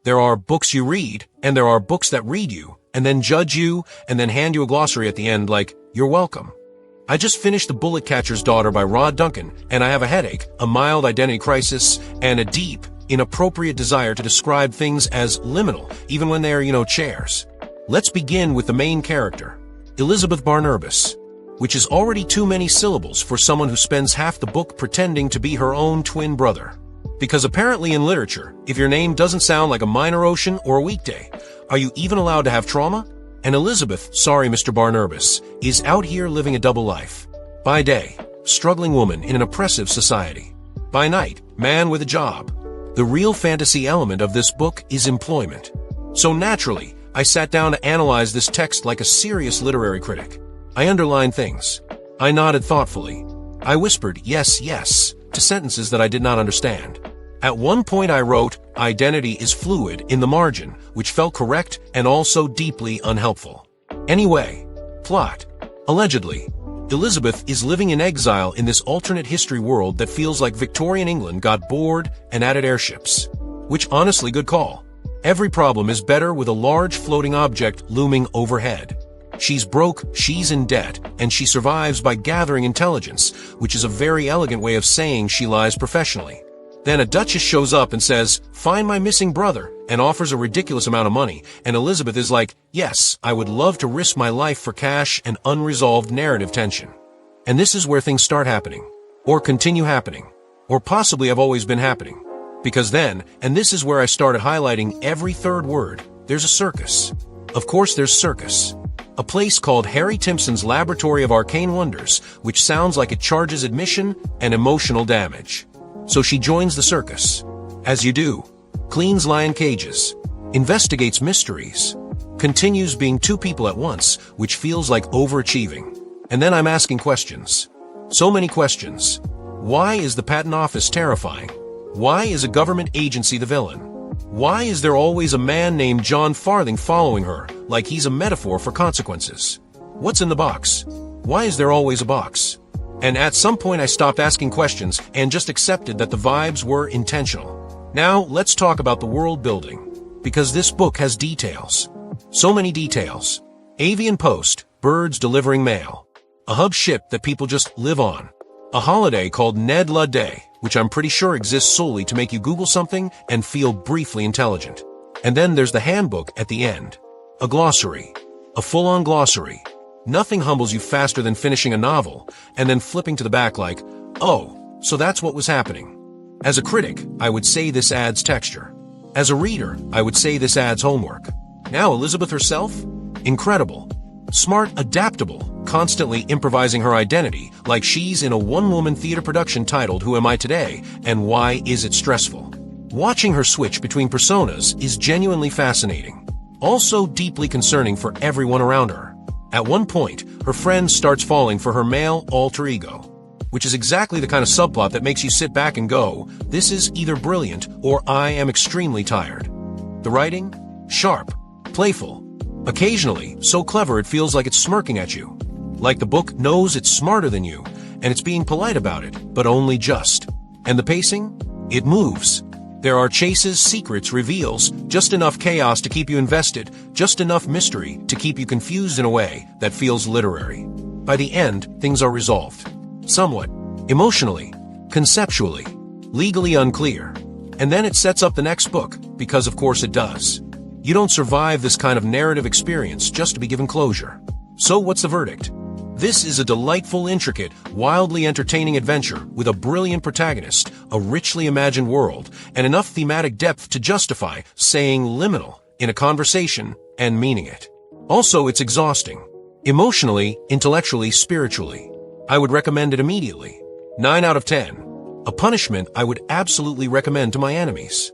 There are books you read, and there are books that read you, and then judge you, and then hand you a glossary at the end like, you're welcome. I just finished The Bullet-Catcher's Daughter by Duncan, and I have a headache, a mild identity crisis, and a deep, inappropriate desire to describe things as liminal, even when they are, chairs. Let's begin with the main character, Elizabeth Barnabas, which is already too many syllables for someone who spends half the book pretending to be her own twin brother. Because apparently in literature, if your name doesn't sound like a minor ocean or a weekday, are you even allowed to have trauma? And Elizabeth, sorry Mr. Barnabas, is out here living a double life. By day, struggling woman in an oppressive society. By night, man with a job. The real fantasy element of this book is employment. So naturally, I sat down to analyze this text like a serious literary critic. I underlined things. I nodded thoughtfully. I whispered yes, yes, to sentences that I did not understand. At one point I wrote, identity is fluid in the margin, which felt correct and also deeply unhelpful. Anyway, plot. Allegedly, Elizabeth is living in exile in this alternate history world that feels like Victorian England got bored and added airships. Which honestly, good call. Every problem is better with a large floating object looming overhead. She's broke, she's in debt, and she survives by gathering intelligence, which is a very elegant way of saying she lies professionally. Then a duchess shows up and says, find my missing brother, and offers a ridiculous amount of money, and Elizabeth is like, yes, I would love to risk my life for cash and unresolved narrative tension. And this is where things start happening. Or continue happening. Or possibly have always been happening. Because then, and this is where I started highlighting every third word, there's a circus. Of course there's circus. A place called Harry Timpson's Laboratory of Arcane Wonders, which sounds like it charges admission and emotional damage. So she joins the circus. As you do. Cleans lion cages. Investigates mysteries. Continues being two people at once, which feels like overachieving. And then I'm asking questions. So many questions. Why is the patent office terrifying? Why is a government agency the villain? Why is there always a man named John Farthing following her, like he's a metaphor for consequences? What's in the box? Why is there always a box? And at some point I stopped asking questions and just accepted that the vibes were intentional. Now, let's talk about the world building. Because this book has details. So many details. Avian post, birds delivering mail. A hub ship that people just live on. A holiday called NetGalley Day, which I'm pretty sure exists solely to make you Google something and feel briefly intelligent. And then there's the handbook at the end. A glossary. A full-on glossary. Nothing humbles you faster than finishing a novel and then flipping to the back like, oh, so that's what was happening. As a critic, I would say this adds texture. As a reader, I would say this adds homework. Now Elizabeth herself? Incredible. Smart, adaptable, constantly improvising her identity like she's in a one-woman theater production titled Who Am I Today and Why Is It Stressful? Watching her switch between personas is genuinely fascinating. Also deeply concerning for everyone around her. At one point, her friend starts falling for her male alter ego, which is exactly the kind of subplot that makes you sit back and go, this is either brilliant or I am extremely tired. The writing? Sharp. Playful. Occasionally, so clever it feels like it's smirking at you. Like the book knows it's smarter than you, and it's being polite about it, but only just. And the pacing? It moves. There are chases, secrets, reveals, just enough chaos to keep you invested, just enough mystery to keep you confused in a way that feels literary. By the end, things are resolved. Somewhat. Emotionally. Conceptually. Legally unclear. And then it sets up the next book, because of course it does. You don't survive this kind of narrative experience just to be given closure. So what's the verdict? This is a delightful, intricate, wildly entertaining adventure with a brilliant protagonist, a richly imagined world, and enough thematic depth to justify saying liminal in a conversation and meaning it. Also, it's exhausting. Emotionally, intellectually, spiritually. I would recommend it immediately. 9 out of 10. A punishment I would absolutely recommend to my enemies.